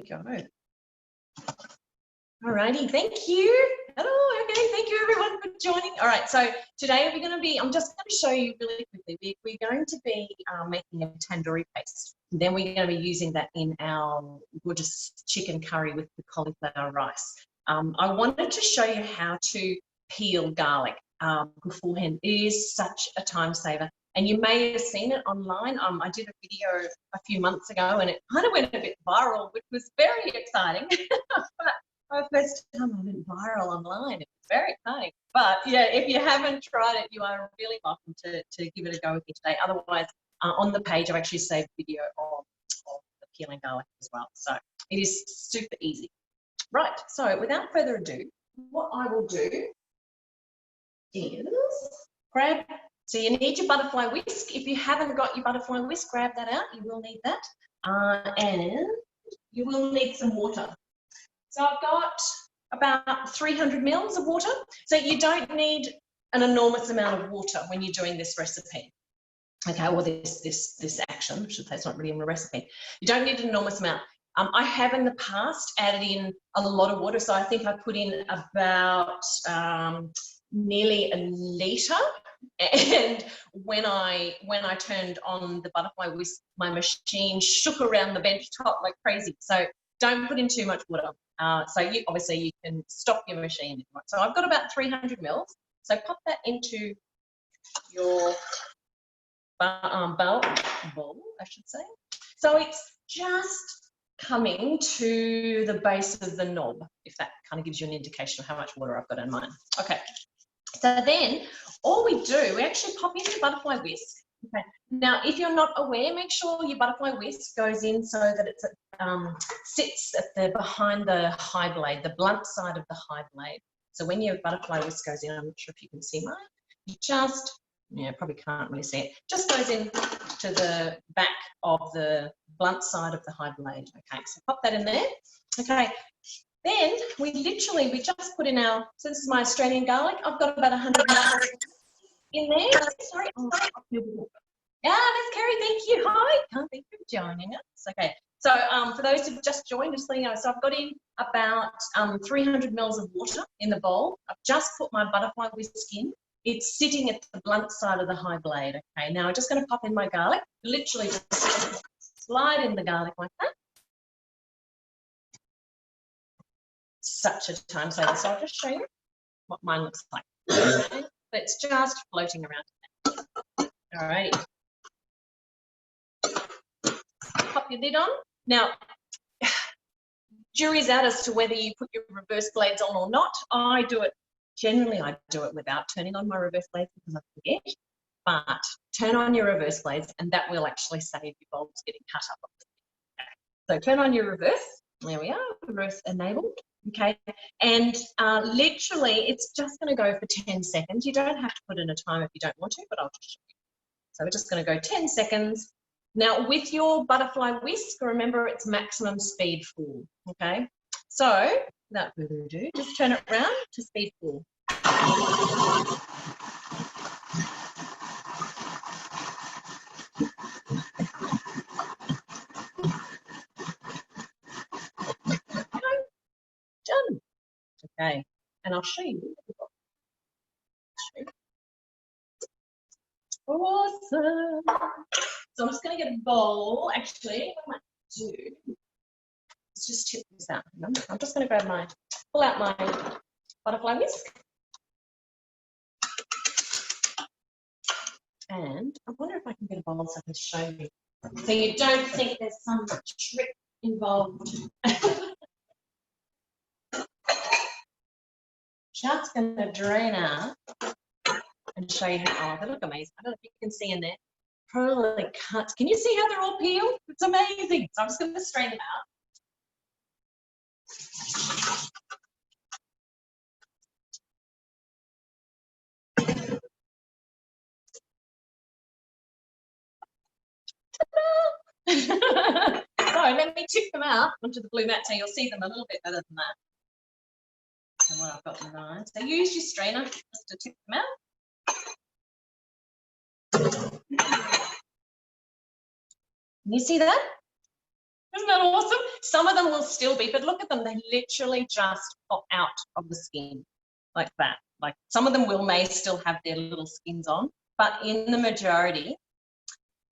go. Alrighty, thank you. Hello, okay, thank you everyone for joining. All right, so today we're going to be, I'm just going to show you really quickly, we're going to be making a tandoori paste. And then we're going to be using that in our gorgeous chicken curry with the cauliflower rice. I wanted to show you how to peel garlic beforehand. It is such a time saver. And you may have seen it online. I did a video a few months ago and it kind of went a bit viral, which was very exciting. But my first time I went viral online. It was very exciting. But yeah, if you haven't tried it, you are really welcome to give it a go with me today. Otherwise, on the page, I've actually saved a video of the peeling garlic as well. So it is super easy. Right, so without further ado, what I will do is grab, so you need your butterfly whisk. If you haven't got your butterfly whisk, grab that out. You will need that. And you will need some water. So I've got about 300 mils of water. So you don't need an enormous amount of water when you're doing this recipe. Okay, or this action, I should say, it's not really in the recipe. You don't need an enormous amount. I have in the past added in a lot of water, so I think I put in about nearly a litre. And when I turned on the butterfly whisk, my machine shook around the bench top like crazy. So don't put in too much water. So obviously you can stop your machine if you want. So I've got about 300 mils. So pop that into your bowl, I should say. So it's just coming to the base of the knob, if that kind of gives you an indication of how much water I've got in mine. Okay, so then all we do, we actually pop in the butterfly whisk. Okay, now if you're not aware, make sure your butterfly whisk goes in so that it sits at behind the high blade, the blunt side of the high blade. So when your butterfly whisk goes in, I'm not sure if you can see mine, you just, yeah, probably can't really see it, just goes in to the back of the blunt side of the high blade. Okay, so pop that in there. Okay, then we just put in our, so this is my Australian garlic. I've got about 100 mils in there. Sorry. Yeah, that's Kerry, thank you. Hi, thank you for joining us. Okay, so for those who've just joined, just so you know, so I've got in about 300 mils of water in the bowl. I've just put my butterfly whisk in. It's sitting at the blunt side of the high blade. Okay, now I'm just going to pop in my garlic, literally just slide in the garlic like that. Such a time saver. So I'll just show you what mine looks like. Okay. It's just floating around. All right. Pop your lid on. Now, jury's out as to whether you put your reverse blades on or not. Generally, I do it without turning on my reverse blades because I forget. But turn on your reverse blades and that will actually save your bulbs getting cut up. So turn on your reverse. There we are, reverse enabled. Okay, and literally it's just going to go for 10 seconds. You don't have to put in a time if you don't want to, but I'll just show you. So we're just going to go 10 seconds. Now with your butterfly whisk, remember it's maximum speed 4. Okay, so without further ado, just turn it around to speed 4. Done. Okay, and I'll show you. Awesome. So I'm just going to get a bowl. Actually, what I might do is just tip this out. I'm just going to pull out my butterfly whisk. And I wonder if I can get a bowl so I can show you. So you don't think there's some trick involved. Just going to drain out and show you how, they look amazing. I don't know if you can see in there. Probably can't. Can you see how they're all peeled? It's amazing. So I'm just going to strain them out. So let me tip them out onto the blue mat so you'll see them a little bit better than that. And what I've got in mind. So use your strainer just to tip them out. Can you see that? Isn't that awesome? Some of them will still be, but look at them. They literally just pop out of the skin like that. Like some of them may still have their little skins on, but in the majority,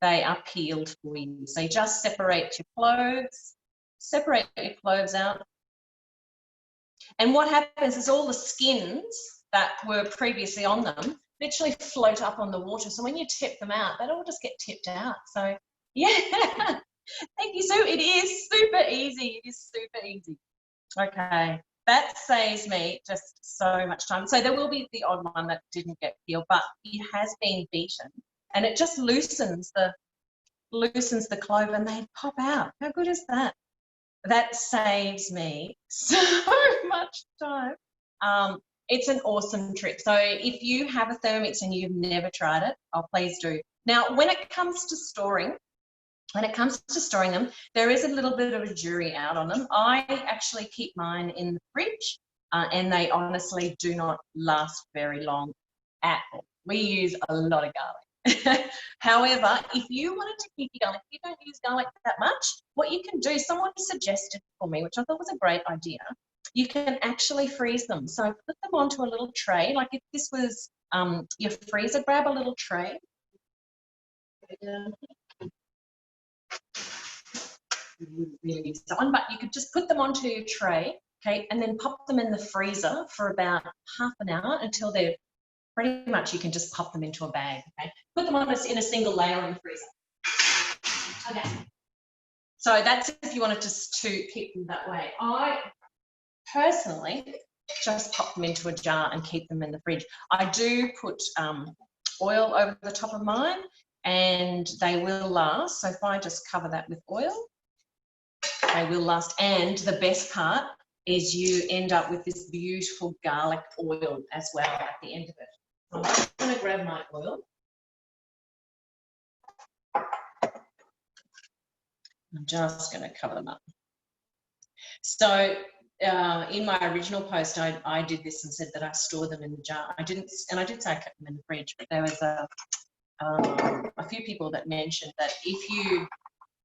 they are peeled for you. So you just separate your cloves out. And what happens is all the skins that were previously on them literally float up on the water. So when you tip them out, they all just get tipped out. So yeah. Thank you, Sue. It is super easy. It is super easy. Okay, that saves me just so much time. So there will be the odd one that didn't get peeled, but it has been beaten, and it just loosens the clove, and they pop out. How good is that? That saves me so much time. It's an awesome trick. So if you have a Thermomix and you've never tried it, oh, please do. Now, when it comes to storing them, there is a little bit of a jury out on them. I actually keep mine in the fridge, and they honestly do not last very long at all. We use a lot of garlic. However, if you wanted to keep your garlic, if you don't use garlic that much, what you can do, someone suggested for me, which I thought was a great idea, you can actually freeze them. So put them onto a little tray, like if this was your freezer, grab a little tray. Really use that one, but you could just put them onto your tray, okay, and then pop them in the freezer for about half an hour until they're pretty much, you can just pop them into a bag, okay. Put them on in a single layer in the freezer. Okay, so that's if you wanted to keep them that way. I personally just pop them into a jar and keep them in the fridge. I do put oil over the top of mine, and they will last. So if I just cover that with oil, they will last. And the best part is you end up with this beautiful garlic oil as well at the end of it. I'm just going to grab my oil. I'm just going to cover them up. So in my original post, I did this and said that I store them in the jar. I did say I kept them in the fridge, but there was a few people that mentioned that if you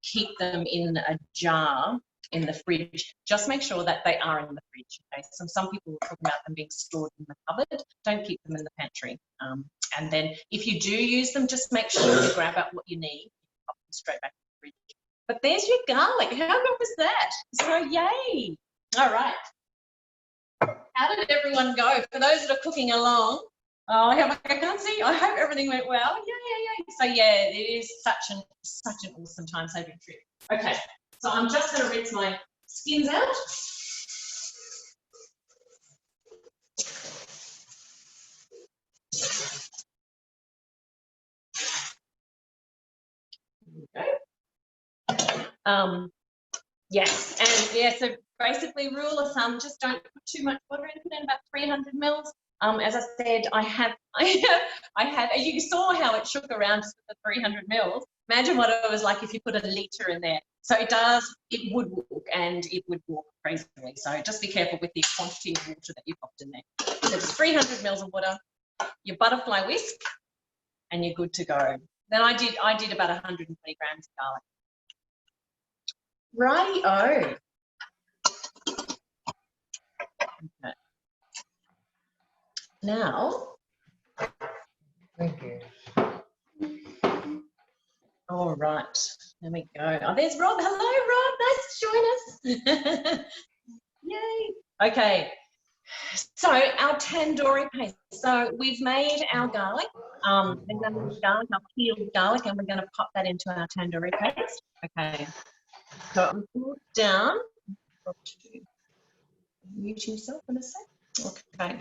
keep them in a jar in the fridge, just make sure that they are in the fridge. Okay? So some people were talking about them being stored in the cupboard. Don't keep them in the pantry. And then if you do use them, just make sure you grab out what you need, pop them straight back in the fridge. But there's your garlic. How good was that? So yay! All right. How did everyone go? For those that are cooking along, oh, I can't see. I hope everything went well. Yay. So yeah, it is such an awesome time saving trick. Okay, so I'm just going to rinse my skins out. Yes, and yeah, so basically rule of thumb, just don't put too much water in, put in about 300 mils. As I said, I have, you saw how it shook around just with the 300 mils. Imagine what it was like if you put a litre in there. So it would walk, and it would walk crazily. So just be careful with the quantity of water that you popped in there. So just 300 mils of water, your butterfly whisk, and you're good to go. Then I did about 120 grams of garlic. Righty-o. Okay. Now, Thank you. all right, there we go. Oh, there's Rob. Hello, Rob. Nice to join us. Yay. Okay, so our tandoori paste. So we've made our garlic. We're going to use garlic, our peeled garlic, and we're going to pop that into our tandoori paste. Okay. So I'm put down. Mute yourself in a sec. Okay.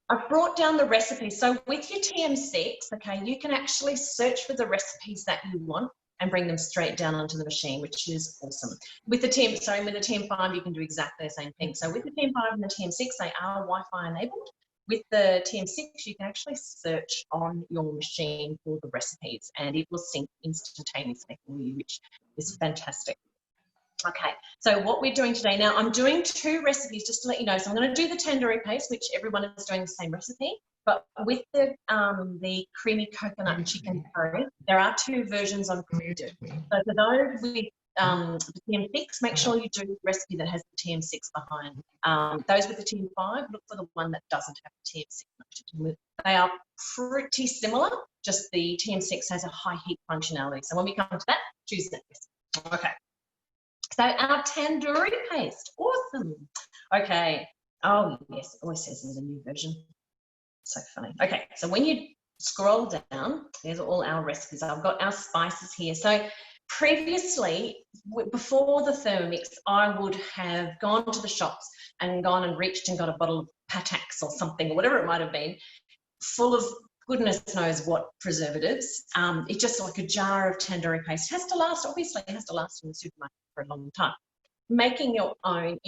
I've brought down the recipes. So with your TM6, okay, you can actually search for the recipes that you want and bring them straight down onto the machine, which is awesome. With the TM5, you can do exactly the same thing. So with the TM5 and the TM6, they are Wi-Fi enabled. With the TM6, you can actually search on your machine for the recipes, and it will sync instantaneously for you, which is fantastic. Okay, so what we're doing today now, I'm doing 2 recipes just to let you know. So I'm going to do the tandoori paste, which everyone is doing the same recipe, but with the creamy coconut and chicken curry, there are 2 versions I'm going to do. So for those with the TM6, make sure you do the recipe that has the TM6 behind. Those with the TM5, look for the one that doesn't have the TM6 noted. They are pretty similar, just the TM6 has a high heat functionality. So when we come to that, choose that recipe. Okay. So our tandoori paste, awesome. Okay. Oh yes, it always says there's a new version. So funny. Okay, so when you scroll down, there's all our recipes. I've got our spices here. So previously, before the Thermomix, I would have gone to the shops and gone and reached and got a bottle of Patax or something, or whatever it might have been, full of goodness knows what preservatives. It's just like a jar of tandoori paste. It has to last, obviously, it has to last in the supermarket for a long time. Making your own,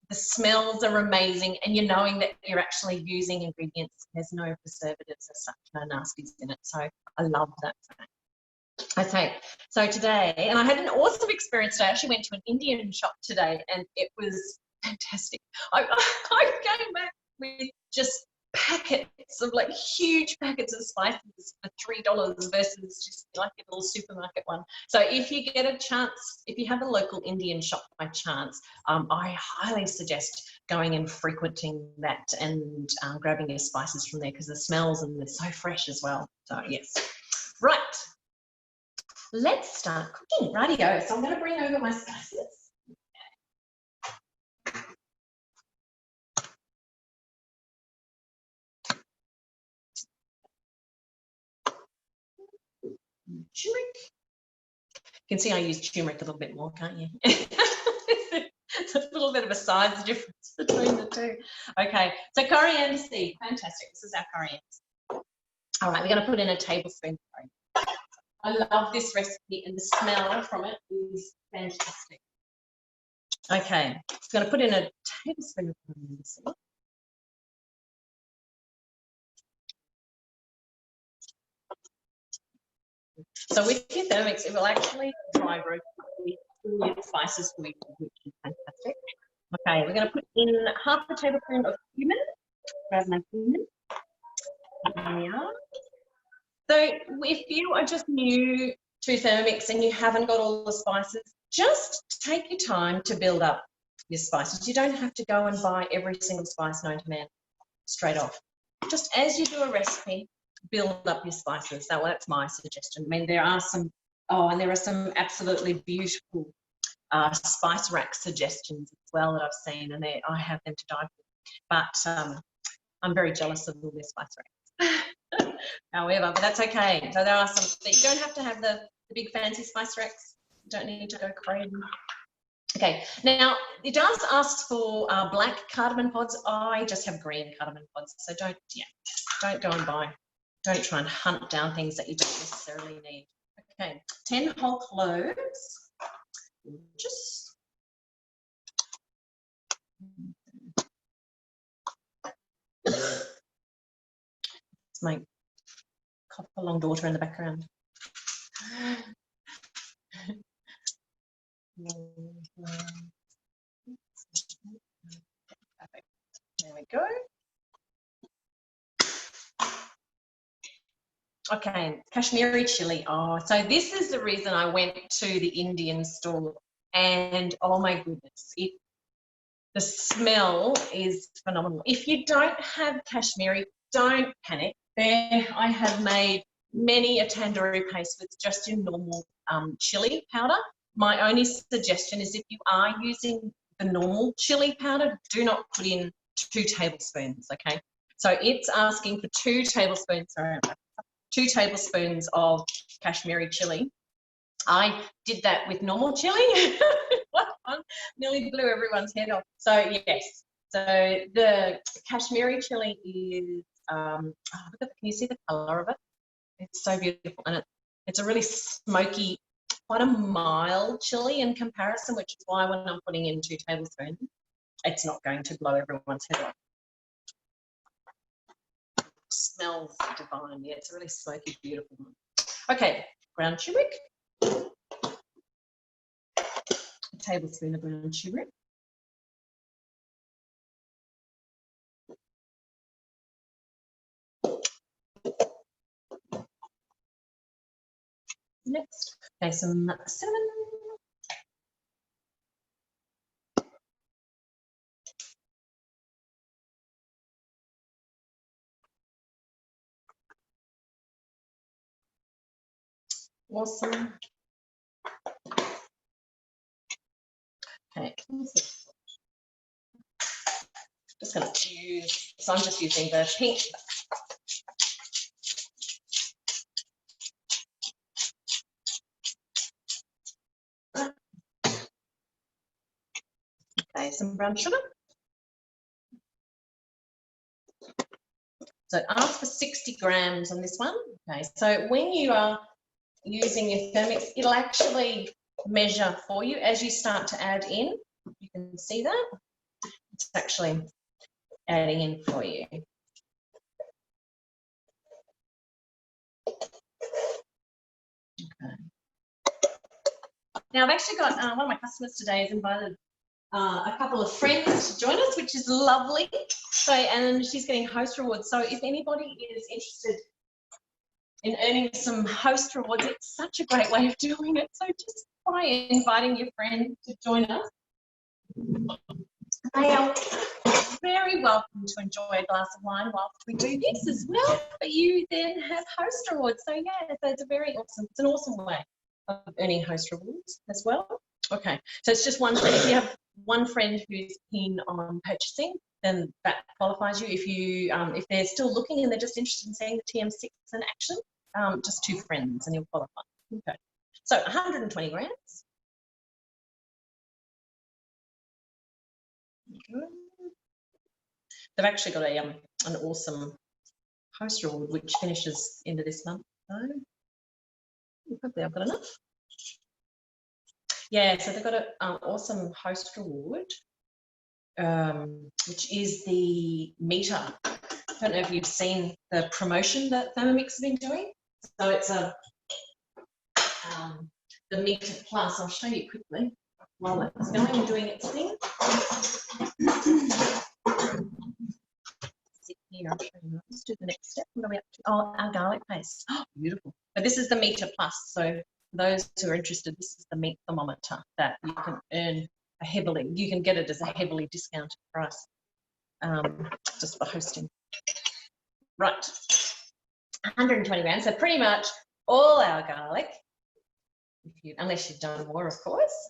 the smells are amazing, and you're knowing that you're actually using ingredients. There's no preservatives as such, no nasties in it. So I love that fact. Okay, so today, and I had an awesome experience today. I actually went to an Indian shop today, and it was fantastic. I came back with just packets of like huge packets of spices for $3 versus just like a little supermarket one. So if you get a chance, if you have a local Indian shop by chance, I highly suggest going and frequenting that and grabbing your spices from there, because the smells and they're so fresh as well. So yes, right. Let's start cooking. Rightio. So I'm going to bring over my spices. Turmeric. You can see I use turmeric a little bit more, can't you? It's a little bit of a size difference between the two. Okay, so coriander seed, fantastic. This is our coriander. All right, we're going to put in a tablespoon of coriander. I love this recipe, and the smell from it is fantastic. Okay, I'm going to put in a tablespoon of coriander seed. So with your Thermomix, it will actually dry roast all your spices for you, which is fantastic. Okay, we're going to put in half a tablespoon of cumin. Grab my cumin. There we are. So if you are just new to Thermomix and you haven't got all the spices, just take your time to build up your spices. You don't have to go and buy every single spice known to man straight off. Just as you do a recipe, build up your spices. So that's my suggestion. I mean, there are some, and there are some absolutely beautiful spice rack suggestions as well that I've seen, and I have them to die for. But I'm very jealous of all their spice racks. However, but that's okay. So there are some, you don't have to have the big fancy spice racks. You don't need to go crazy. Okay, now it does ask for black cardamom pods. I just have green cardamom pods, so don't go and buy. Don't try and hunt down things that you don't necessarily need. Okay, 10 whole cloves. Just it's my copper-long daughter in the background. Perfect. There we go. Okay, Kashmiri chili. Oh, so this is the reason I went to the Indian store, and oh my goodness, the smell is phenomenal. If you don't have Kashmiri, don't panic. I have made many a tandoori paste with just your normal chili powder. My only suggestion is if you are using the normal chili powder, do not put in 2 tablespoons, okay? So it's asking for 2 tablespoons, sorry, 2 tablespoons of Kashmiri chili. I did that with normal chili. Nearly blew everyone's head off. So yes, so the Kashmiri chili is, can you see the colour of it? It's so beautiful, and it's a really smoky, quite a mild chili in comparison, which is why when I'm putting in 2 tablespoons, it's not going to blow everyone's head off. Smells divine. Yeah, it's a really smoky, beautiful one. Okay, ground turmeric. A tablespoon of ground turmeric. Next, okay, some cinnamon. Awesome. Okay. Just going to use, so I'm just using the pink. Okay, some brown sugar. So ask for 60 grams on this one. Okay, so when you are using your Thermomix, it'll actually measure for you as you start to add in. You can see that. It's actually adding in for you. Okay. Now I've actually got one of my customers today has invited a couple of friends to join us, which is lovely. So, and she's getting host rewards. So if anybody is interested in earning some host rewards, it's such a great way of doing it. So just by inviting your friend to join us, they are very welcome to enjoy a glass of wine whilst we do this as well. But you then have host rewards. So yeah, so it's an awesome way of earning host rewards as well. Okay, so it's just one friend. If you have one friend who's keen on purchasing, then that qualifies you. If they're still looking and they're just interested in seeing the TM6 in action, just 2 friends and you'll qualify. Okay, so 120 grams. They've actually got an awesome host reward which finishes end of this month. So hopefully I've got enough. Yeah, so they've got an awesome host reward, which is the meter. I don't know if you've seen the promotion that Thermomix has been doing. So it's the meter plus. I'll show you quickly while it's going and doing its thing. Here, I'll show you. Let's do the next step. What are we up to? Oh, our garlic paste. Oh, beautiful. But this is the meter plus. So for those who are interested, this is the meat thermometer that you can earn you can get it as a heavily discounted price, just for hosting. Right, 120 grams. So pretty much all our garlic, unless you've done more, of course.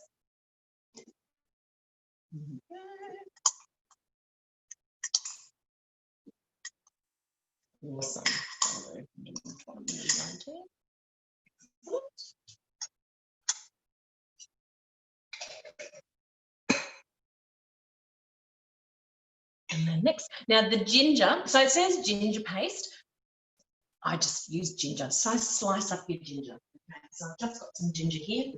Awesome. And then next, now the ginger, so it says ginger paste. I just use ginger, so I slice up your ginger. Okay, so I've just got some ginger here.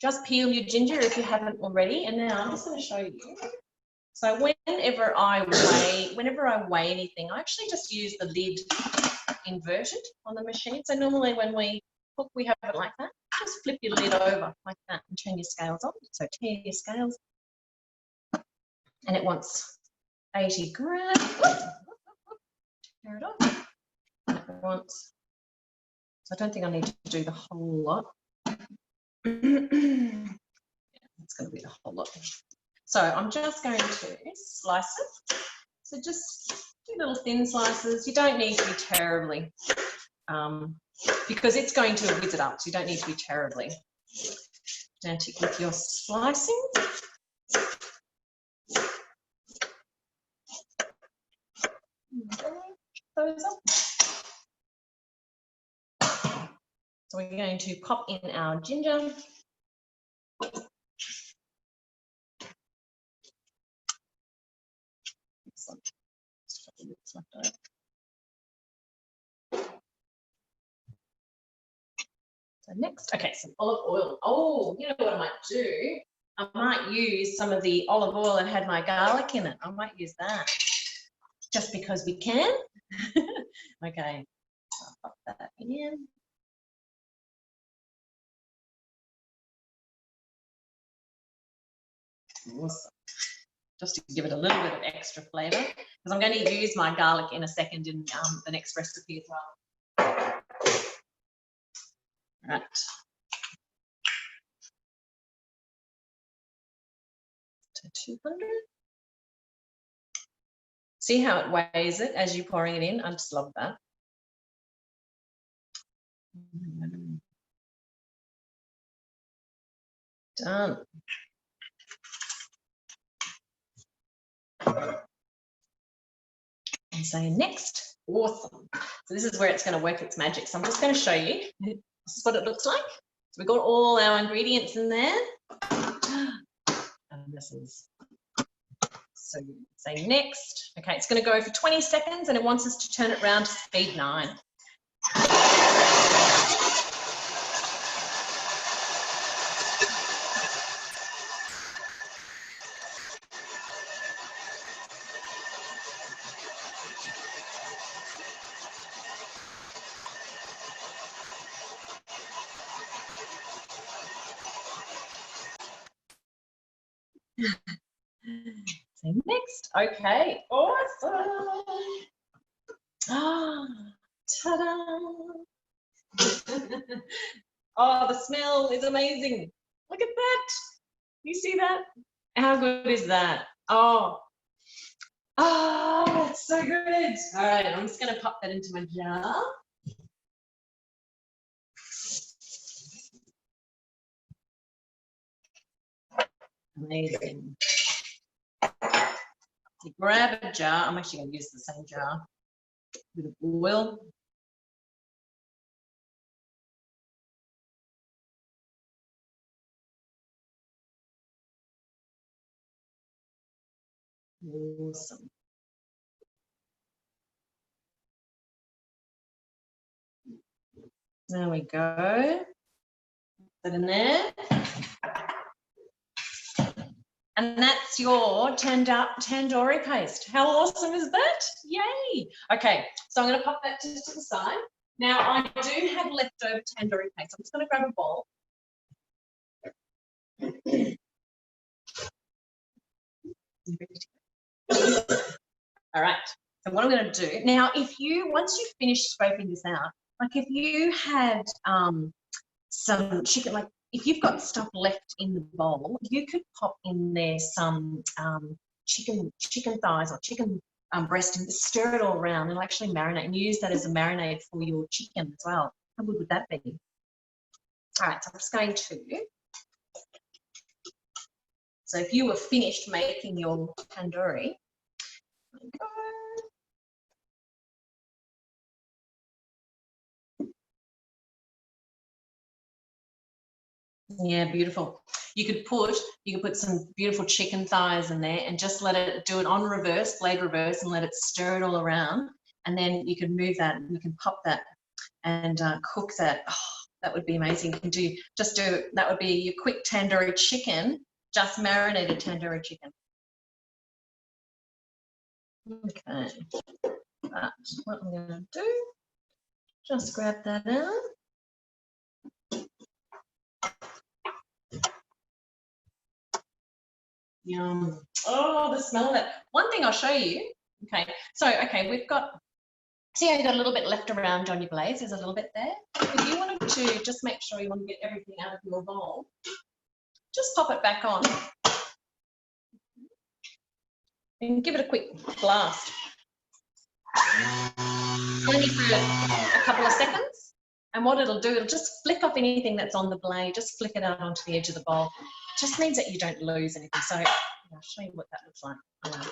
Just peel your ginger if you haven't already, and now I'm just going to show you. So whenever I weigh anything, I actually just use the lid inverted on the machine. So normally when we cook, we have it like that. Just flip your lid over like that and turn your scales on. So tear your scales, and it wants 80 grams. Tear it off. And it wants. So I don't think I need to do the whole lot. Yeah, it's going to be the whole lot. So I'm just going to slice it. So just do little thin slices. You don't need to be terribly, because it's going to whiz it up. So you don't need to be terribly pedantic with your slicing. Those up. So we're going to pop in our ginger. So next, okay, some olive oil. Oh, you know what I might do? I might use some of the olive oil that had my garlic in it. I might use that just because we can. Okay, I'll pop that in. Awesome. Just to give it a little bit of extra flavour, because I'm going to use my garlic in a second in the next recipe as well. Right. To 200. See how it weighs it as you're pouring it in? I just love that. Done. And say next. Awesome. So this is where it's going to work its magic. So I'm just going to show you. This is what it looks like. So we've got all our ingredients in there. And this is, so say next. Okay, it's going to go for 20 seconds and it wants us to turn it around to speed 9. Say next. Okay, awesome. Ah, ta-da. Oh, the smell is amazing. Look at that. You see that? How good is that? Oh, it's so good. All right, I'm just going to pop that into my jar. Amazing. So grab a jar. I'm actually going to use the same jar. A bit of oil. Awesome. There we go. Put that in there. And that's your tandoori paste. How awesome is that? Yay. Okay, so I'm going to pop that just to the side. Now, I do have leftover tandoori paste. I'm just going to grab a bowl. All right, so what I'm going to do, now, once you finish scraping this out, like if you had some chicken, like if you've got stuff left in the bowl, you could pop in there some chicken thighs or chicken breast and stir it all around and actually marinate and use that as a marinade for your chicken as well. How good would that be? All right, so I'm just going to. So if you were finished making your tandoori, there we go. Yeah, beautiful. You could put some beautiful chicken thighs in there and just let it do it on reverse, blade reverse, and let it stir it all around. And then you can move that and you can pop that and cook that. Oh, that would be amazing. You can that would be your quick tandoori chicken, just marinated tandoori chicken. Okay. But what I'm going to do, just grab that out. Yum. Oh, the smell of it. One thing I'll show you. Okay, so, we've got, see how you got a little bit left around on your blades? There's a little bit there. If you wanted to just make sure you want to get everything out of your bowl, just pop it back on and give it a quick blast. Only for a couple of seconds. And what it'll do, it'll just flick off anything that's on the blade, just flick it out onto the edge of the bowl. It just means that you don't lose anything. So I'll show you what that looks like.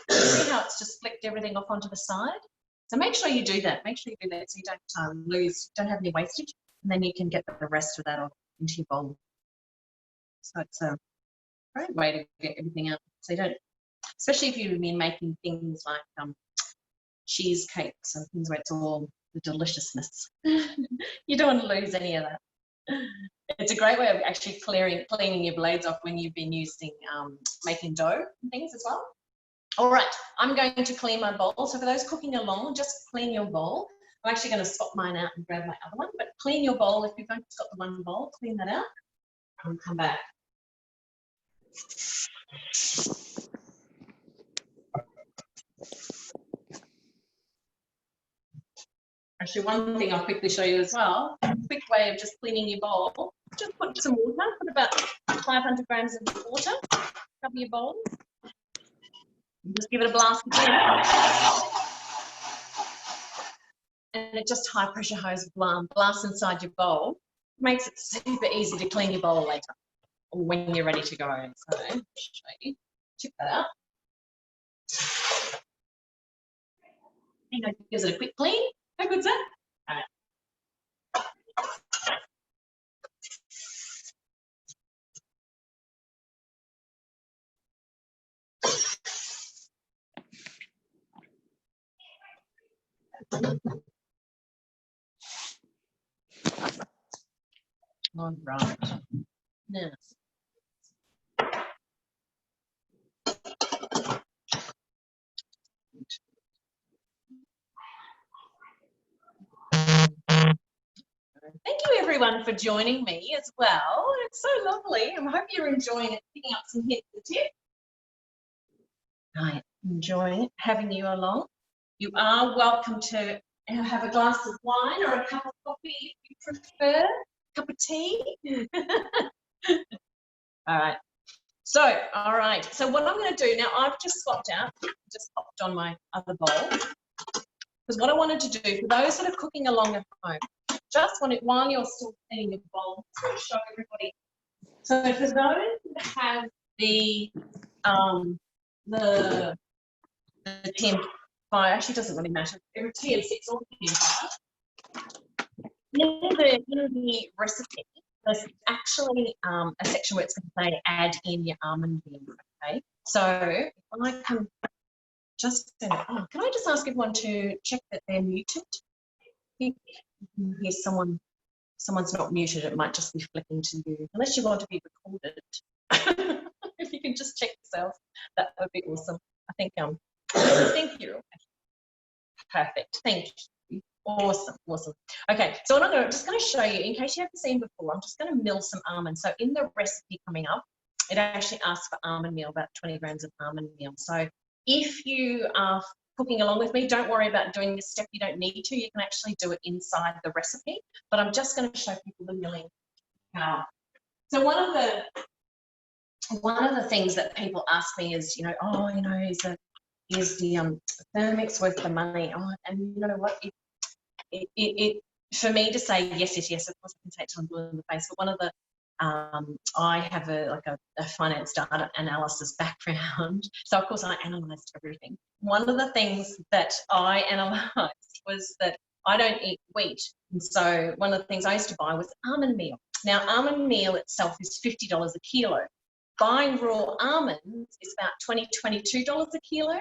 See how it's just flicked everything off onto the side? So make sure you do that. Make sure you do that so you don't don't have any wastage, and then you can get the rest of that off into your bowl. So it's a great way to get everything out. So you don't, especially if you've been making things like cheesecakes and things where it's all the deliciousness. You don't want to lose any of that. It's a great way of actually cleaning your blades off when you've been using making dough and things as well. All right, I'm going to clean my bowl. So for those cooking along, just clean your bowl. I'm actually going to swap mine out and grab my other one, but clean your bowl. If you've only got the one bowl, clean that out and come back. Actually, one thing I'll quickly show you as well, a quick way of just cleaning your bowl, just put some water, put about 500 grams of water, cover your bowl. Just give it a blast again. And it just high pressure hose blasts inside your bowl. Makes it super easy to clean your bowl later or when you're ready to go. So I'll show you. Check that out. Gives it a quick clean. How good's that? All right. All right. Now. Thank you everyone for joining me as well. It's so lovely. I hope you're enjoying it, picking up some hints and tips. Right, enjoying it, having you along. You are welcome to have a glass of wine or a cup of coffee if you prefer, a cup of tea. All right. So, all right. So what I'm going to do now, I've just swapped out, just popped on my other bowl. Because what I wanted to do, for those that are cooking along at home, just want it while you're still cleaning your bowl, just want to show everybody. So for those that have the TM5, actually doesn't really matter, TM6 or TM5, in the recipe, there's actually a section where it's going to say add in your almond meal, okay? So if I can just, can I just ask everyone to check that they're muted? If you hear someone's not muted, it might just be flicking to you, unless you want to be recorded. If you can just check yourself, that would be awesome. I think you're perfect. Thank you. Awesome, awesome. Okay, so what I'm just going to show you, in case you haven't seen before, I'm just going to mill some almonds. So in the recipe coming up, it actually asks for almond meal, about 20 grams of almond meal. So if you are cooking along with me, don't worry about doing this step. You don't need to. You can actually do it inside the recipe. But I'm just going to show people the milling power. So one of the things that people ask me is, is the Thermomix worth the money? Oh, and you know what? It for me to say yes, of course I can take time blue in the face. But one of the I have a finance data analysis background, so of course I analysed everything. One of the things that I analysed was that I don't eat wheat, and so one of the things I used to buy was almond meal. Now almond meal itself is $50 a kilo. Buying raw almonds is about $22 a kilo.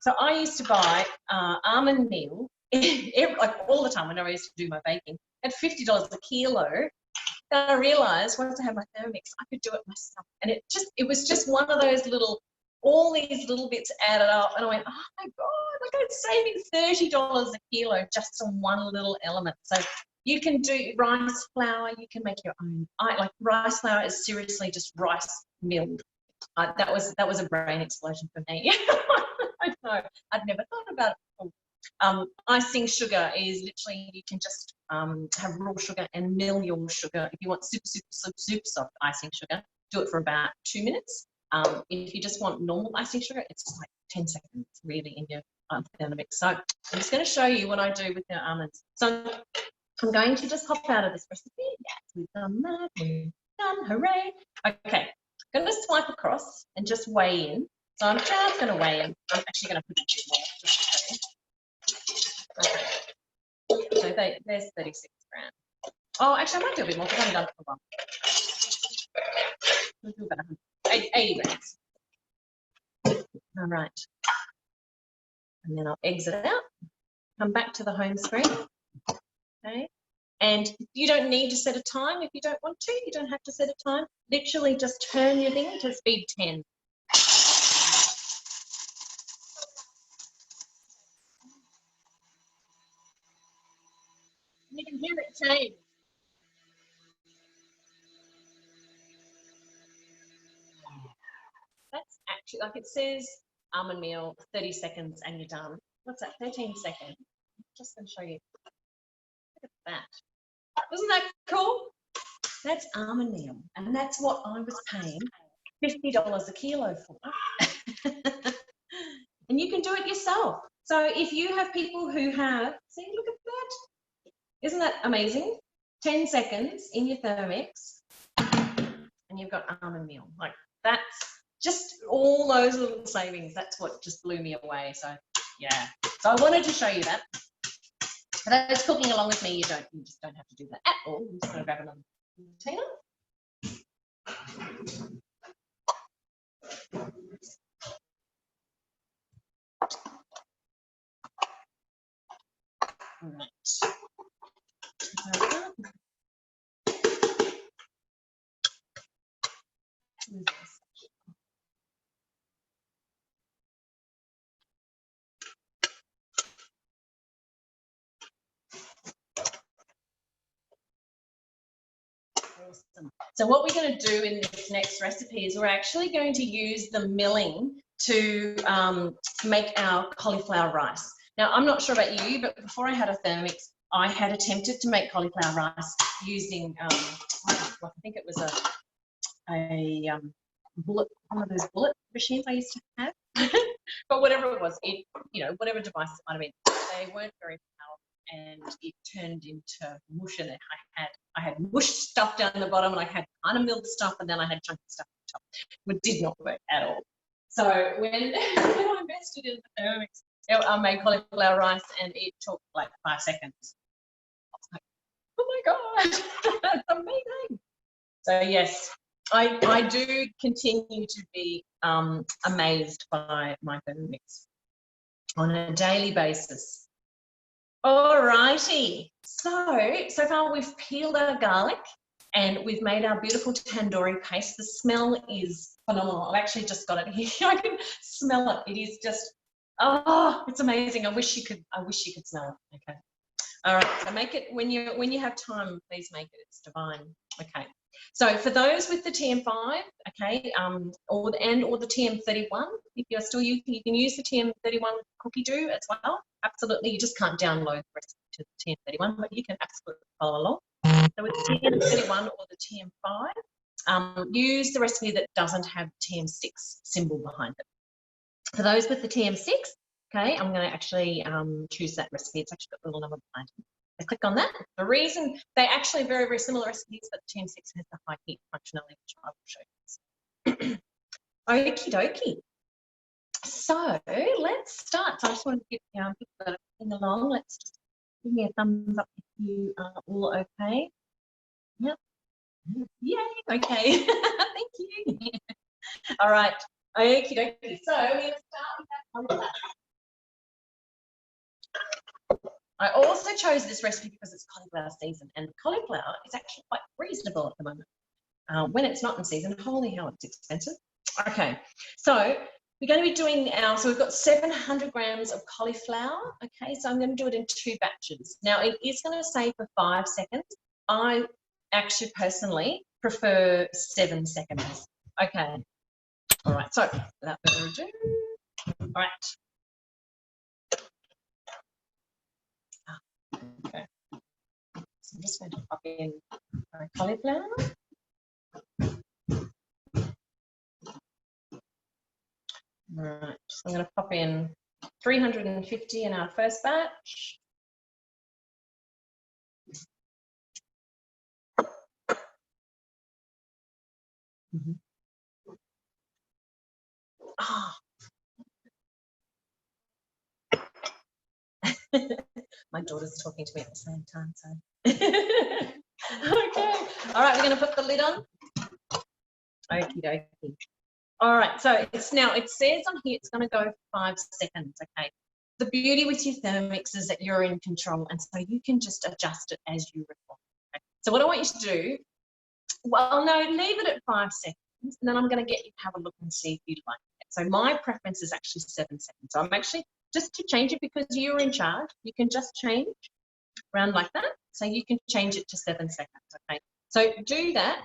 So I used to buy almond meal like all the time whenever I used to do my baking at $50 a kilo. Then I realised once I had my Thermomix, I could do it myself, and it was just one of those all these little bits added up, and I went, oh my god, like I'm saving $30 a kilo just on one little element. So you can do rice flour, you can make your own. Like rice flour is seriously just rice milled. That was a brain explosion for me. I know, I'd never thought about it before. Icing sugar is literally, you can just have raw sugar and mill your sugar. If you want super soft icing sugar, do it for about 2 minutes. If you just want normal icing sugar, it's like 10 seconds really in your Thermomix. So I'm just going to show you what I do with the almonds. So I'm going to just hop out of this recipe. Yes, we've done that. We're done. Hooray. Okay, I'm going to swipe across and just weigh in. So I'm just going to weigh in. I'm actually going to put it in more just to show you. Okay. So there's 36 grams. Oh, actually, I might do a bit more because I haven't done it for a while. We'll do about 80 grams. All right. And then I'll exit out. Come back to the home screen. Okay. And you don't need to set a time if you don't want to. You don't have to set a time. Literally just turn your thing to speed 10. You can hear it change. That's actually, like it says, almond meal, 30 seconds and you're done. What's that, 13 seconds? I'm just going to show you. Look at that. Wasn't that cool? That's almond meal. And that's what I was paying $50 a kilo for. And you can do it yourself. So if you have people who have, see, look at that. Isn't that amazing? 10 seconds in your Thermomix and you've got almond meal. Like that's just all those little savings. That's what just blew me away. So yeah. So I wanted to show you that. For those cooking along with me, you just don't have to do that at all. I'm just going to grab another container. All right. Awesome. So what we're going to do in this next recipe is we're actually going to use the milling to make our cauliflower rice. Now, I'm not sure about you, but before I had a Thermomix, I had attempted to make cauliflower rice using, I think it was a bullet, one of those bullet machines I used to have. But whatever it was, whatever device it might have been, they weren't very powerful. And it turned into mush, and I had mush stuff down the bottom, and I had kind of milled stuff, and then I had chunky stuff on top. It did not work at all. So when I invested in the Thermomix, I made cauliflower rice, and it took like 5 seconds. I was like, oh my god, that's amazing! So yes, I do continue to be amazed by my Thermomix on a daily basis. Alrighty, so far we've peeled our garlic and we've made our beautiful tandoori paste. The smell is phenomenal. I've actually just got it here. I can smell it. It is just, oh, it's amazing. I wish you could smell it. Okay. All right, so make it when you have time, please make it. It's divine. Okay. So for those with the TM5, okay, or the TM31, if you're still using, you can use the TM31 cookie dough as well. Absolutely, you just can't download the recipe to the TM31, but you can absolutely follow along. So with the TM31 or the TM5, use the recipe that doesn't have the TM6 symbol behind it. For those with the TM6, okay, I'm going to actually choose that recipe. It's actually got a little number behind it. I click on that. The reason they're actually very, very similar recipes, but the TM6 has the high heat functionality, which I will show you. Okie dokie. So let's start. So I just want to give people that are clicking along. Let's just give me a thumbs up if you are all okay. Yep. Yay. Okay. Thank you. All right. Okie dokie. So we're going to start with that cauliflower. I also chose this recipe because it's cauliflower season, and cauliflower is actually quite reasonable at the moment. When it's not in season, holy hell, it's expensive. Okay, so we're going to be doing so we've got 700 grams of cauliflower. Okay, so I'm going to do it in 2 batches. Now, it is going to say for 5 seconds. I actually personally prefer 7 seconds. Okay, all right, so without further ado, all right. Okay, so I'm just going to pop in our cauliflower. All right, so I'm going to pop in 350 in our first batch. Oh. My daughter's talking to me at the same time, so. Okay, all right, we're going to put the lid on. Okie dokie. All right, so it says on here it's going to go for 5 seconds, okay? The beauty with your Thermomix is that you're in control, and so you can just adjust it as you require. Okay? So what I want you to do, well, no, leave it at 5 seconds, and then I'm going to get you to have a look and see if you like it. So my preference is actually 7 seconds. So I'm actually, just to change it because you're in charge, you can just change around like that. So you can change it to 7 seconds, okay? So do that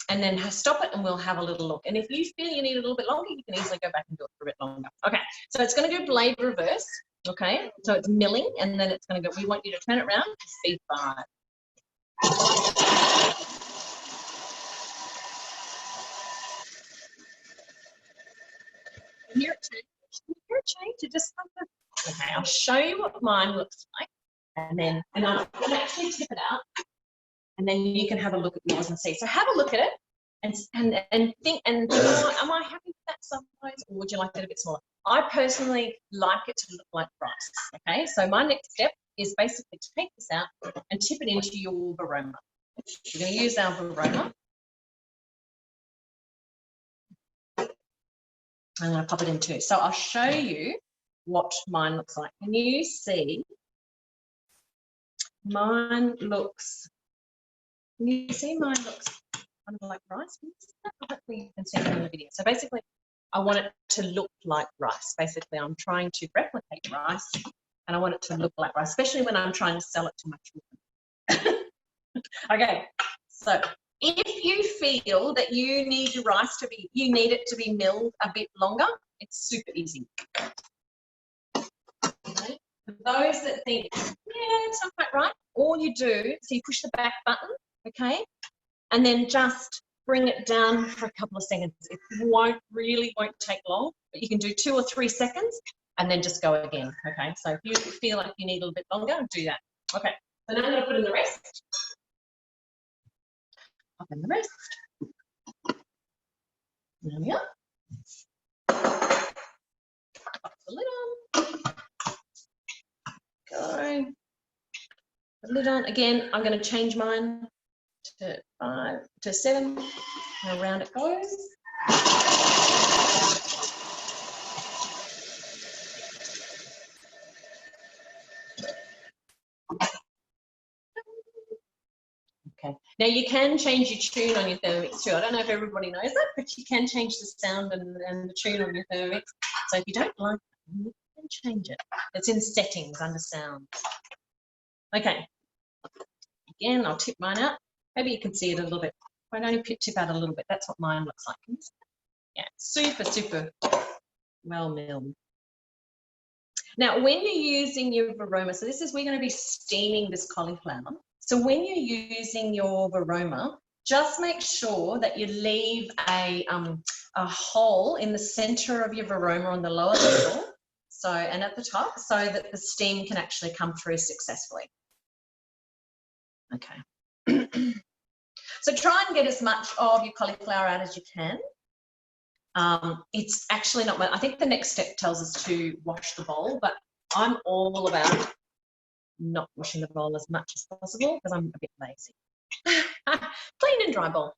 and then stop it and we'll have a little look. And if you feel you need a little bit longer, you can easily go back and do it for a bit longer. Okay, so it's going to do blade reverse, okay? So it's milling and then it's going to go, we want you to turn it around to speed 5. Here it turns. change. It just kind of, okay, I'll show you what mine looks like. And then, and I'm going to actually tip it out. And then you can have a look at yours and see. So have a look at it and think, and am I happy with that size, or would you like it a bit smaller? I personally like it to look like rice, okay? So my next step is basically to take this out and tip it into your varoma. We're going to use our varoma. I'm going to pop it in too. So I'll show you what mine looks like. Can you see? Mine looks, can you see mine looks kind of like rice? Hopefully you can see it in the video. So basically, I want it to look like rice. Basically, I'm trying to replicate rice, and I want it to look like rice, especially when I'm trying to sell it to my children. Okay, so if you feel that you need your rice to be, you need it to be milled a bit longer, it's super easy. Okay. For those that think, yeah, it's not quite right, all you do is you push the back button, okay, and then just bring it down for a couple of seconds. It really won't take long, but you can do 2 or 3 seconds and then just go again, okay? So if you feel like you need a little bit longer, do that. Okay, so now I'm going to put in the rest. Pop in the rest. There we are. Pop the lid on. Go. The lid on. Again, I'm going to change mine to 5 to 7. And around it goes. Okay. Now you can change your tune on your Thermomix too. I don't know if everybody knows that, but you can change the sound and the tune on your Thermomix. So if you don't like it, you can change it. It's in settings under sound. Okay. Again, I'll tip mine out. Maybe you can see it a little bit. If I only tip out a little bit, that's what mine looks like. Yeah, super, super well milled. Now, when you're using your varoma, so this is, we're going to be steaming this cauliflower. So when you're using your varoma, just make sure that you leave a hole in the center of your varoma on the lower level, so, and at the top, so that the steam can actually come through successfully. Okay. So try and get as much of your cauliflower out as you can. It's actually not, I think the next step tells us to wash the bowl, but I'm all about not washing the bowl as much as possible because I'm a bit lazy. Clean and dry bowl.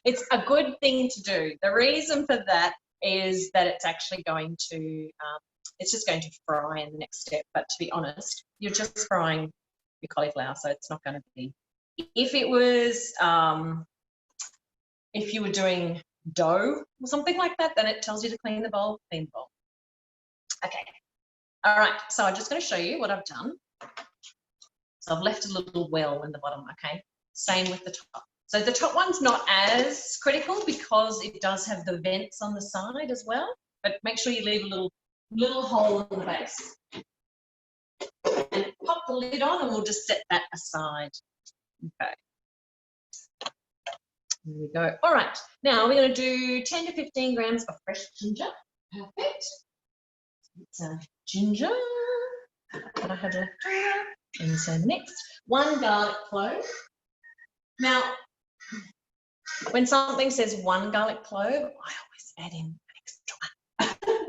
It's a good thing to do. The reason for that is that it's actually going to, it's just going to fry in the next step. But to be honest, you're just frying your cauliflower, so it's not going to be. If it was, if you were doing dough or something like that, then it tells you to clean the bowl, clean the bowl. Okay. All right, so I'm just going to show you what I've done. So I've left a little well in the bottom, okay? Same with the top. So the top one's not as critical because it does have the vents on the side as well, but make sure you leave a little hole in the base. And pop the lid on and we'll just set that aside. Okay. There we go. All right, now we're going to do 10 to 15 grams of fresh ginger. Perfect. It's ginger that I had left over. And so next, 1 garlic clove. Now, when something says 1 garlic clove, I always add in an extra one.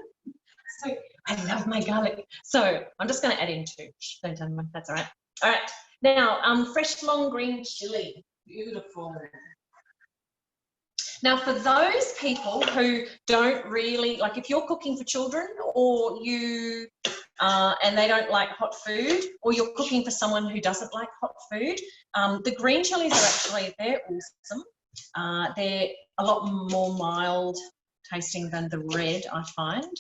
So I love my garlic. So I'm just going to add in 2. Don't tell me, that's all right. All right, now fresh long green chili. Beautiful. Now, for those people who don't really, like if you're cooking for children or you, and they don't like hot food, or you're cooking for someone who doesn't like hot food, the green chilies are actually, they're awesome. They're a lot more mild tasting than the red, I find.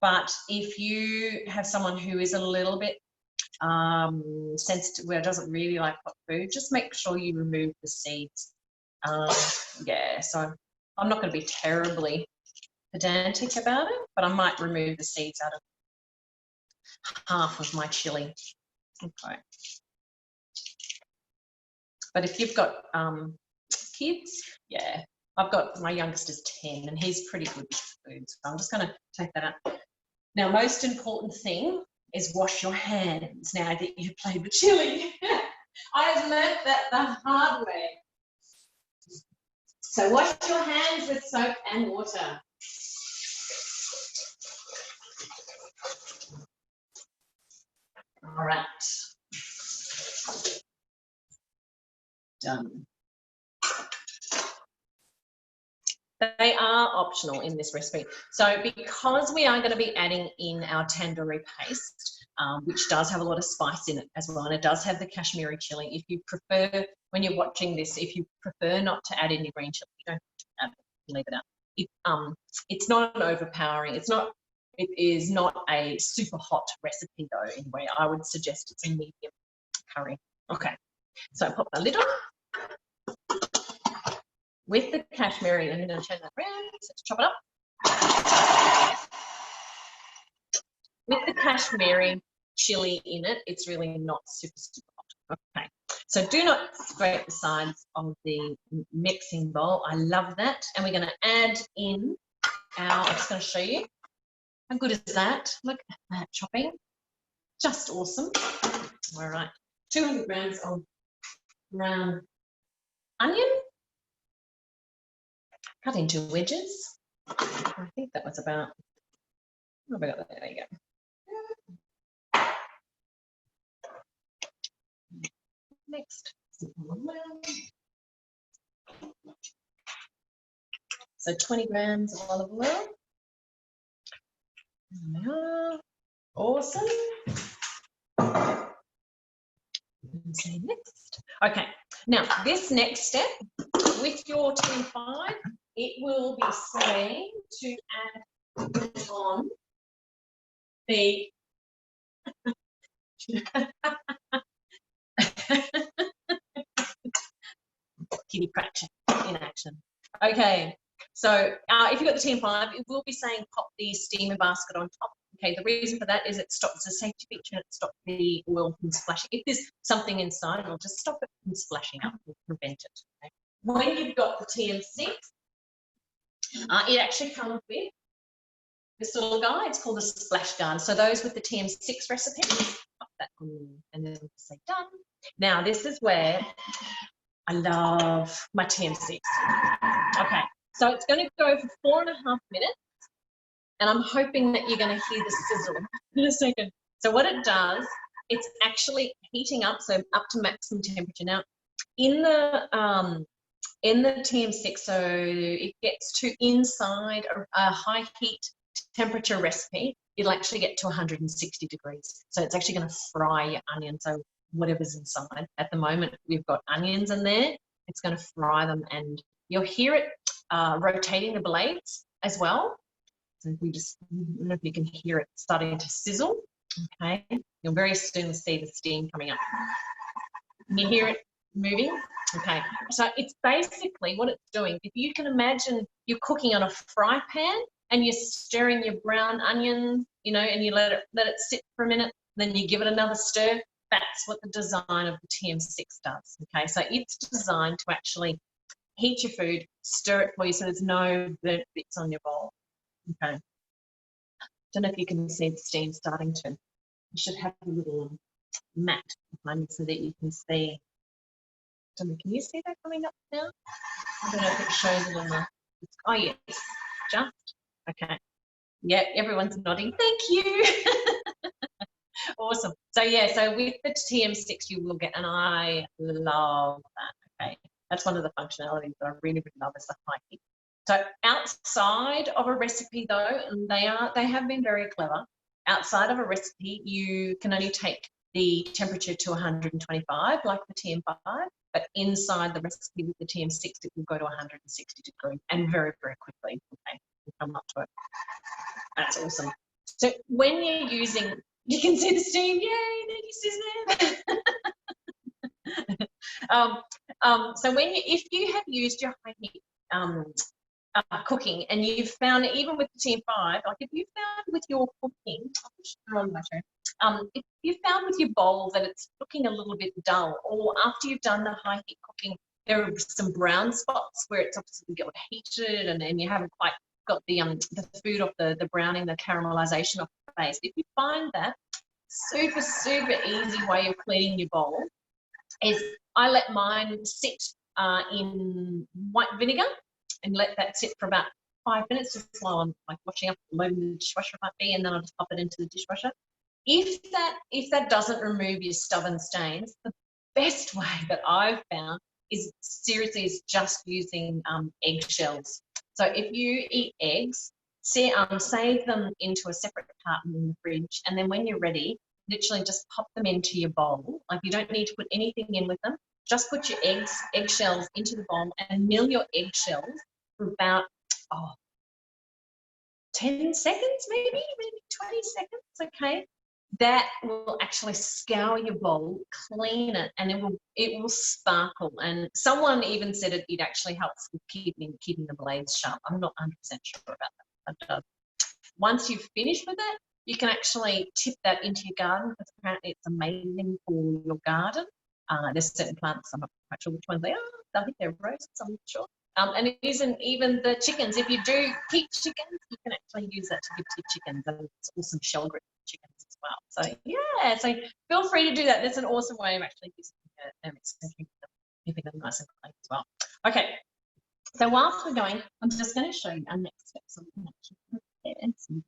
But if you have someone who is a little bit sensitive, where doesn't really like hot food, just make sure you remove the seeds. Yeah, so I'm not going to be terribly pedantic about it, but I might remove the seeds out of half of my chili. Okay. But if you've got kids, yeah, I've got, my youngest is 10 and he's pretty good with food. So I'm just going to take that up. Now, most important thing is wash your hands now that you've played with chili. I've learnt that the hard way. So wash your hands with soap and water. All right. Done. They are optional in this recipe. So because we are going to be adding in our tandoori paste, which does have a lot of spice in it as well, and it does have the Kashmiri chili. If you prefer, when you're watching this, if you prefer not to add any green chili, you don't have to add it, leave it out. It's not an overpowering, it is not a super hot recipe though, anyway. I would suggest it's a medium curry. Okay, so pop the lid on. With the Kashmiri, I'm going to turn that around, so to chop it up. With the Kashmiri chili in it, it's really not super, super hot. Okay, so do not scrape the sides of the mixing bowl. I love that. And we're going to add in our, I'm just going to show you. How good is that? Look at that chopping. Just awesome. All right, 200 grams of brown onion. Cut into wedges. I think that was about, oh, I got that, there you go. Next. So 20 grams of olive oil. Awesome. And say next. Okay, now this next step with your TM5, it will be saying to add on the kitty Pratchett in action. Okay, so if you've got the TM5, it will be saying pop the steamer basket on top. Okay, the reason for that is it stops the safety feature and it stops the oil from splashing. If there's something inside, it'll just stop it from splashing up and prevent it. Okay? When you've got the TM6, it actually comes with this little guy. It's called a splash guard. So those with the TM6 recipe, pop that on and then say done. Now this is where I love my TM6. Okay, so it's going to go for 4.5 minutes. And I'm hoping that you're going to hear the sizzle in a second. So what it does, it's actually heating up, so up to maximum temperature. Now, in the TM6, so it gets to inside a high heat temperature recipe, it'll actually get to 160 degrees. So it's actually going to fry your onion, so whatever's inside. At the moment, we've got onions in there. It's going to fry them, and you'll hear it rotating the blades as well. So we just, I don't know if you can hear it starting to sizzle. Okay, you'll very soon see the steam coming up. You hear it moving. Okay, so it's basically what it's doing. If you can imagine you're cooking on a fry pan and you're stirring your brown onion, you know, and you let it sit for a minute, then you give it another stir. That's what the design of the TM6 does. Okay, so it's designed to actually heat your food, stir it for you so there's no burnt bits on your bowl. Okay. Don't know if you can see the steam starting to. You should have a little mat behind you so that you can see. Don't know, can you see that coming up now? I don't know if it shows it on the. Oh yes, just okay. Yeah, everyone's nodding. Thank you. Awesome. So yeah, so with the TM6 you will get, and I love that. Okay, that's one of the functionalities that I really, really love is the high heat. So outside of a recipe though, and they have been very clever, outside of a recipe you can only take the temperature to 125 like the TM5, but inside the recipe with the TM6 it will go to 160 degrees and very, very quickly. Okay, we'll come up to it. That's awesome. So when you're using, you can see the steam, yay, there you see that. So when if you have used your high heat cooking and you've found, even with the TM5, like if you found with your cooking, if you found with your bowl that it's looking a little bit dull, or after you've done the high heat cooking, there are some brown spots where it's obviously got heated and then you haven't quite got the food off the browning, the caramelization off the paste. If you find that, super, super easy way of cleaning your bowl is I let mine sit in white vinegar and let that sit for about 5 minutes just while I'm like washing up, loading the dishwasher might be, and then I'll just pop it into the dishwasher. If that doesn't remove your stubborn stains, the best way that I've found is just using eggshells. So if you eat eggs, save them into a separate carton in the fridge, and then when you're ready, literally just pop them into your bowl. Like you don't need to put anything in with them. Just put your eggshells into the bowl and mill your eggshells for about 10 seconds, maybe 20 seconds, okay? That will actually scour your bowl, clean it, and it will sparkle. And someone even said it actually helps with keeping the blades sharp. I'm not 100% sure about that, but once you've finished with it, you can actually tip that into your garden because apparently it's amazing for your garden. There's certain plants, I'm not quite sure which ones they are. I think they're roses, I'm not sure. And it isn't even the chickens. If you do keep chickens, you can actually use that to give to your chickens, and it's awesome shell grip chickens as well. So yeah, so feel free to do that. That's an awesome way of actually using Thermomix and keeping them nice and clean as well. Okay, so whilst we're going, I'm just going to show you our next step. So we can actually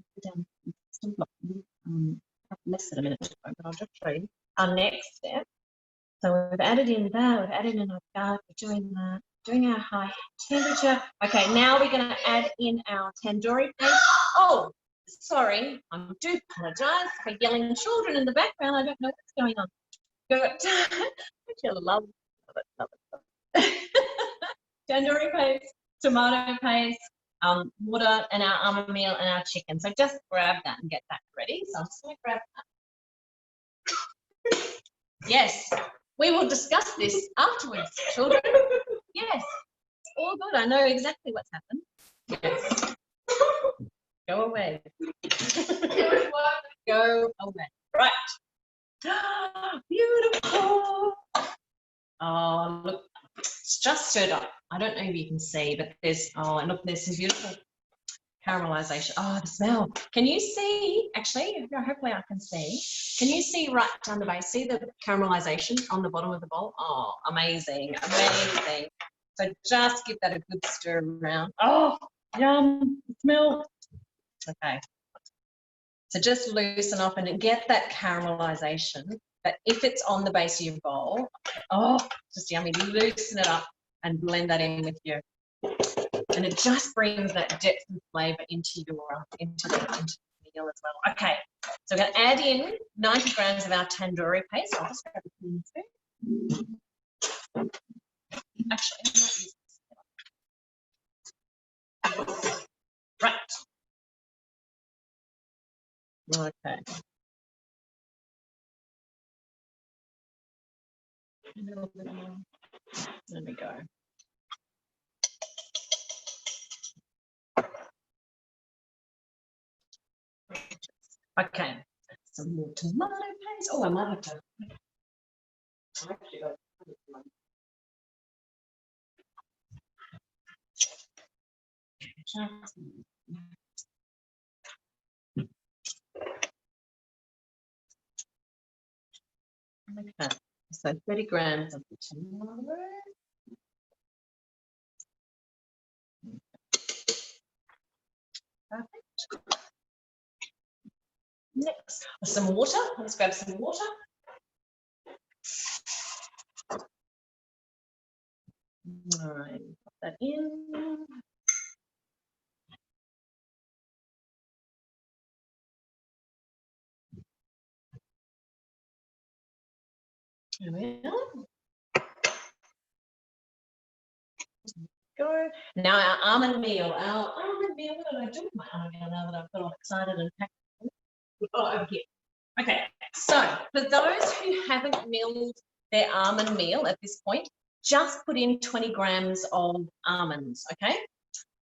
still got less than a minute to go, but I'll just show you our next step. So we've added in that, we've added in our garlic, we're doing our high temperature. Okay, now we're going to add in our tandoori paste. Oh, sorry, I do apologise for yelling children in the background. I don't know what's going on. But love it. Tandoori paste, tomato paste, water, and our almond meal and our chicken. So just grab that and get that ready. So I'm just going to grab that. Yes. We will discuss this afterwards, children. Yes, it's all good. I know exactly what's happened. Yes. Go away. Go away. Right. Beautiful. Oh, look, it's just stirred up. I don't know if you can see, but there's some beautiful caramelization. Oh, the smell. Can you see, actually, hopefully I can see. Can you see right down the base? See the caramelization on the bottom of the bowl? Oh, amazing, amazing. So just give that a good stir around. Oh, yum, smell. Okay. So just loosen up and get that caramelization. But if it's on the base of your bowl, oh, just yummy. Loosen it up and blend that in with you. And it just brings that depth and flavour into the meal as well. Okay, so we're going to add in 90 grams of our tandoori paste. I'll just grab a clean spoon. Actually, I might use this. Right. Okay. A little bit more. There we go. Okay, some more tomato paste. Oh, I might have to. Okay, so 30 grams of the tomato. Perfect. Next, some water. Let's grab some water. All right, put that in. There we are. Go. Now our almond meal. What did I do with my almond meal now that I've got all excited and packed? Oh, over here. Okay, so for those who haven't milled their almond meal at this point, just put in 20 grams of almonds, okay?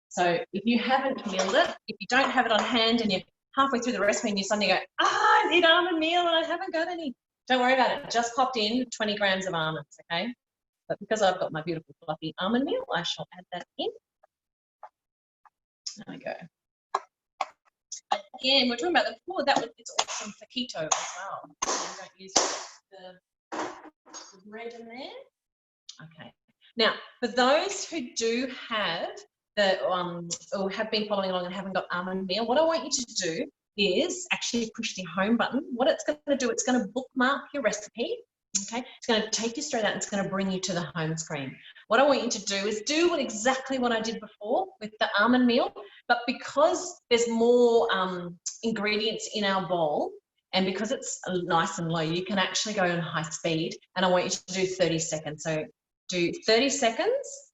So if you haven't milled it, if you don't have it on hand and you're halfway through the recipe and you suddenly go, I need almond meal and I haven't got any, don't worry about it. Just popped in 20 grams of almonds, okay? But because I've got my beautiful fluffy almond meal, I shall add that in. There we go. Again, we're talking about the before that it's awesome for keto as well. You don't use the bread in there. Okay. Now, for those who do have or have been following along and haven't got almond meal, what I want you to do is actually push the home button. What it's going to do, it's going to bookmark your recipe. Okay, it's going to take you straight out and it's going to bring you to the home screen. What I want you to do is do exactly what I did before with the almond meal, but because there's more ingredients in our bowl and because it's nice and low, you can actually go on high speed, and I want you to do 30 seconds. So do 30 seconds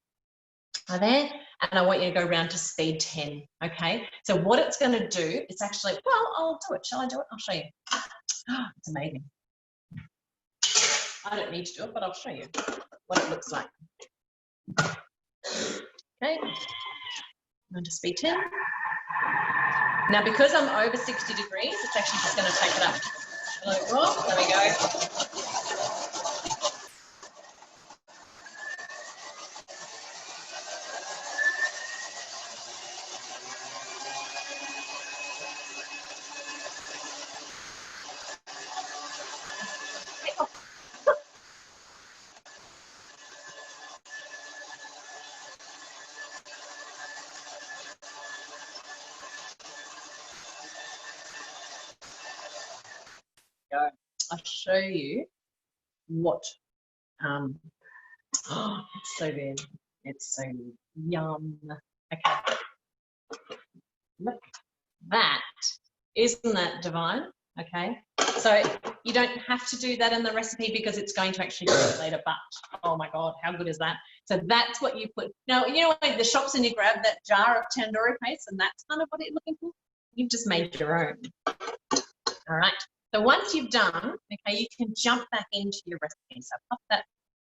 there, and I want you to go round to speed 10, okay? So what it's going to do, it's actually, well, I'll do it. Shall I do it? I'll show you. Oh, it's amazing. I don't need to do it, but I'll show you what it looks like. Okay, on to speed 10. Now, because I'm over 60 degrees, it's actually just going to take it up a little more. There we go. I'll show you what oh, it's so good. It's so yum. Okay. Look, that isn't that divine? Okay. So you don't have to do that in the recipe because it's going to actually do it later, but oh my God, how good is that? So that's what you put. Now, you know, the shops and you grab that jar of tandoori paste and that's kind of what you're looking for. You've just made your own. All right. So once you've done, okay, you can jump back into your recipe. So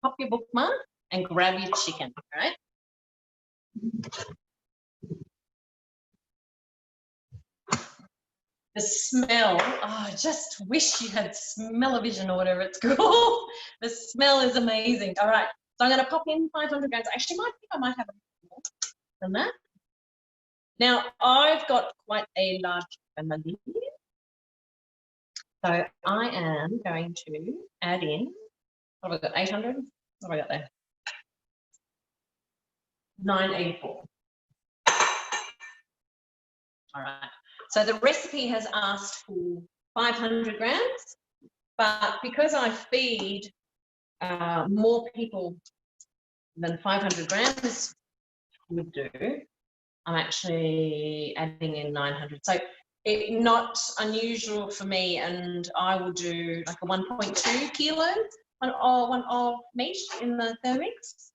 pop your bookmark and grab your chicken, all right? The smell, oh, I just wish you had smell-o-vision or whatever it's called. The smell is amazing. All right, so I'm going to pop in 500 grams. Actually, I think I might have more than that. Now, I've got quite a large family. So I am going to add in, what have I got, 800? What have I got there? 984. All right. So the recipe has asked for 500 grams, but because I feed more people than 500 grams would do, I'm actually adding in 900. So it's not unusual for me, and I will do like a 1.2 kilos of meat in the Thermomix.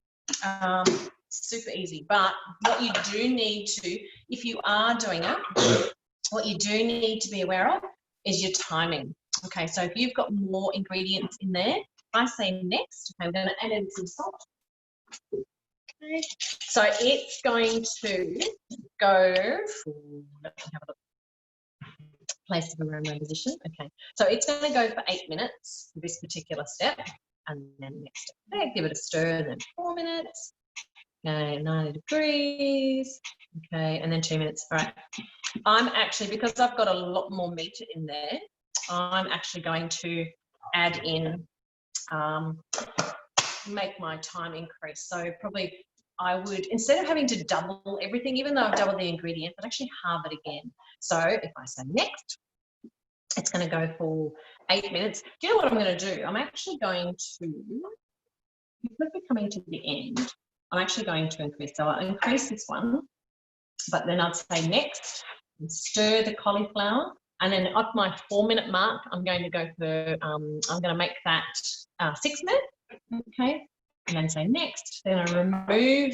Super easy, but what you do need to, if you are doing it, what you do need to be aware of is your timing. Okay, so if you've got more ingredients in there, I say next, okay, we're going to add in some salt. Okay, so it's going to go for, let me have a look, place of aroma position. Okay, so it's going to go for 8 minutes for this particular step, and then next step, okay, give it a stir, and then 4 minutes. Okay, 90 degrees. Okay, and then 2 minutes. All right. I'm actually, because I've got a lot more meat in there, I'm actually going to add in, make my time increase. So probably I would, instead of having to double everything, even though I've doubled the ingredient, I'd actually halve it again. So if I say next, it's going to go for 8 minutes. Do you know what I'm going to do? I'm actually going to, because we're coming to the end, I'm actually going to increase. So I'll increase this one, but then I'd say next and stir the cauliflower. And then at my 4 minute mark, I'm going to go for, I'm going to make that 6 minutes. Okay. And then say next. Then I remove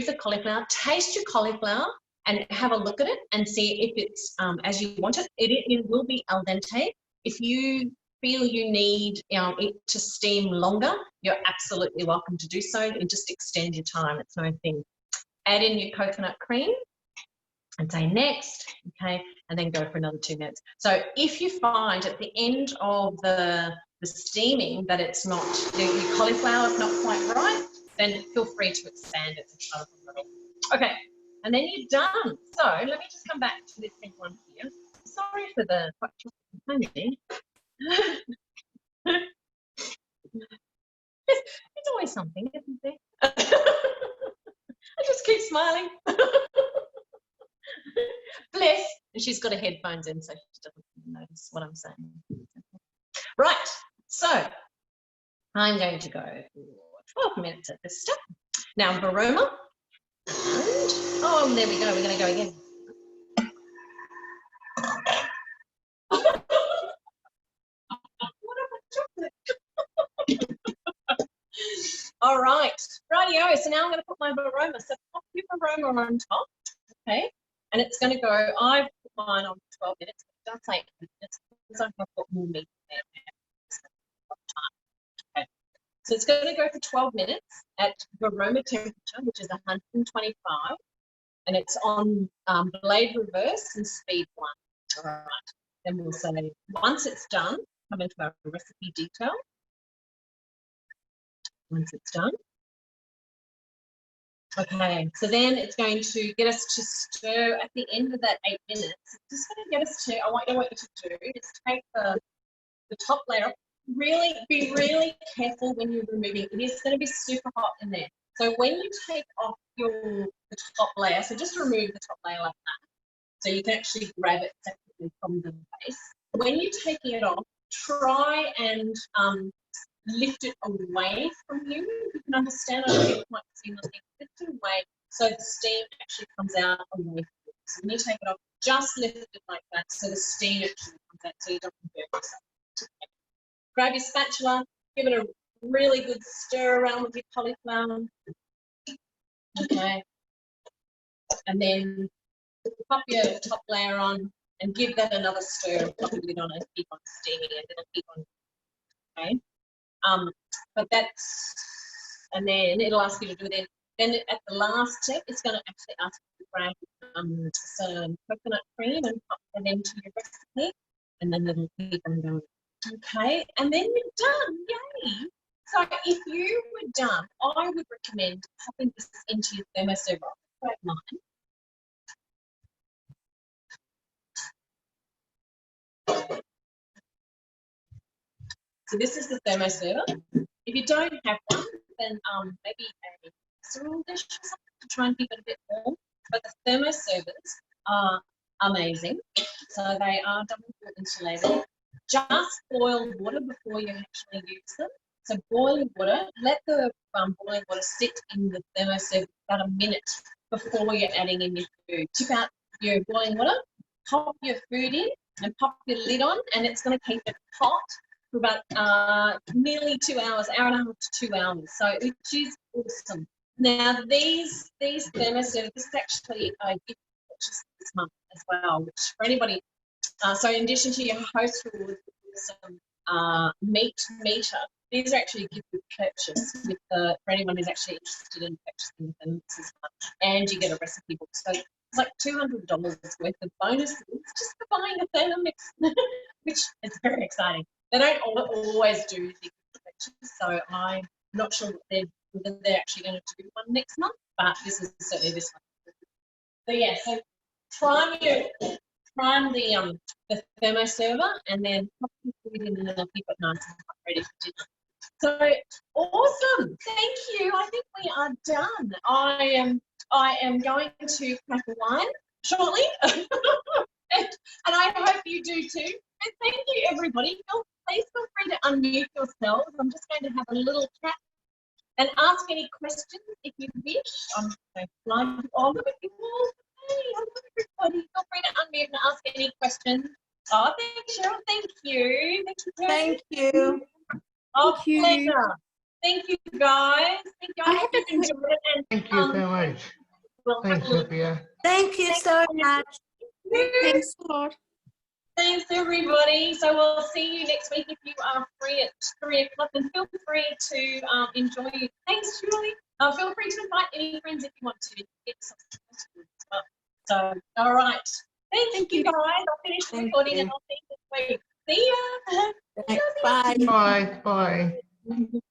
the cauliflower, taste your cauliflower and have a look at it and see if it's as you want it. It will be al dente. If you feel you need it to steam longer, you're absolutely welcome to do so and just extend your time. It's no thing. Add in your coconut cream and say next, okay, and then go for another 2 minutes. So if you find at the end of the the steaming that it's not, the cauliflower is not quite right, then feel free to expand it and try it a little. Okay, and then you're done. So let me just come back to this big one here. Sorry for the it's always something, isn't there? I just keep smiling. Bless. And she's got her headphones in, so she doesn't notice what I'm saying. Right, so I'm going to go for 12 minutes at this step. Now, Baroma. And, oh, there we go. We're going to go again. All right, rightio. So now I'm going to put my Baroma. So pop your Baroma on top, okay? And it's going to go, I've put mine on 12 minutes, but it does say 8 minutes because I have got more meat there. Okay. So it's going to go for 12 minutes at Baroma temperature, which is 125, and it's on blade reverse and speed 1. All right, then we'll say, once it's done, come into our recipe detail. Once it's done. Okay, so then it's going to get us to stir at the end of that 8 minutes. It's just going to get us to, what I want you to do is take the top layer off. Really, be really careful when you're removing it. It is going to be super hot in there. So when you take off the top layer, so just remove the top layer like that. So you can actually grab it separately from the base. When you're taking it off, try and lift it away from you. You can understand, I don't know if you might see nothing. Lift it away so the steam actually comes out away from you. So when you take it off, just lift it like that so the steam actually comes out so you don't burn yourself. Okay. Grab your spatula, give it a really good stir around with your cauliflower. Okay. And then pop your top layer on and give that another stir. Pop the lid on and keep on steaming it. It'll keep on. Okay. But that's, and then it'll ask you to do it. Then at the last step, it's going to actually ask you to grab some coconut cream and pop that into your recipe, and then it'll keep on going. Okay, and then you're done. Yay! So if you were done, I would recommend popping this into your thermoserver. Grab mine. So this is the thermoserver. If you don't have one, then maybe a casserole dish or something to try and keep it a bit warm. But the thermoservers are amazing. So they are double insulated. Just boil water before you actually use them. So boiling water, let the boiling water sit in the thermoserver about a minute before you're adding in your food. Tip out your boiling water, pop your food in and pop your lid on, and it's going to keep it hot for about nearly 2 hours, hour and a half to 2 hours. So which is awesome. Now these thermoservers, this is actually a gift purchase this month as well, which for anybody, so in addition to your host rewards, some meat meter, these are actually a gift with purchase with for anyone who's actually interested in purchasing them this month, and you get a recipe book. So it's like $200 worth of bonuses just for buying a Thermomix, which is very exciting. They don't always do big purchases, so I'm not sure whether they're actually going to do one next month, but this is certainly this one. So yeah, so prime the thermoserver and then pop your food in and it'll keep it nice and hot, ready for dinner. So awesome! Thank you. I think we are done. I am going to crack a wine shortly, and I hope you do too. And thank you, everybody. Please feel free to unmute yourselves. I'm just going to have a little chat and ask any questions if you wish. I'm so blind. Oh, look at you all. Hey, hello, everybody. Feel free to unmute and ask any questions. Oh, thanks, Cheryl. Thank you. Thank you. Oh, Thank you. pleasure. Thank you, guys. Thank you. I hope you enjoyed it. And, Thank you so much. Well, Thanks, Sophia. Thank you so much. Thanks a lot. Thanks, everybody. So we'll see you next week if you are free at 3 o'clock. And feel free to enjoy. Thanks, Julie. Feel free to invite any friends if you want to. Get some as well. So, all right. Thank you, guys. I'll finish the recording and I'll see you next week. See ya. Bye. Bye, bye.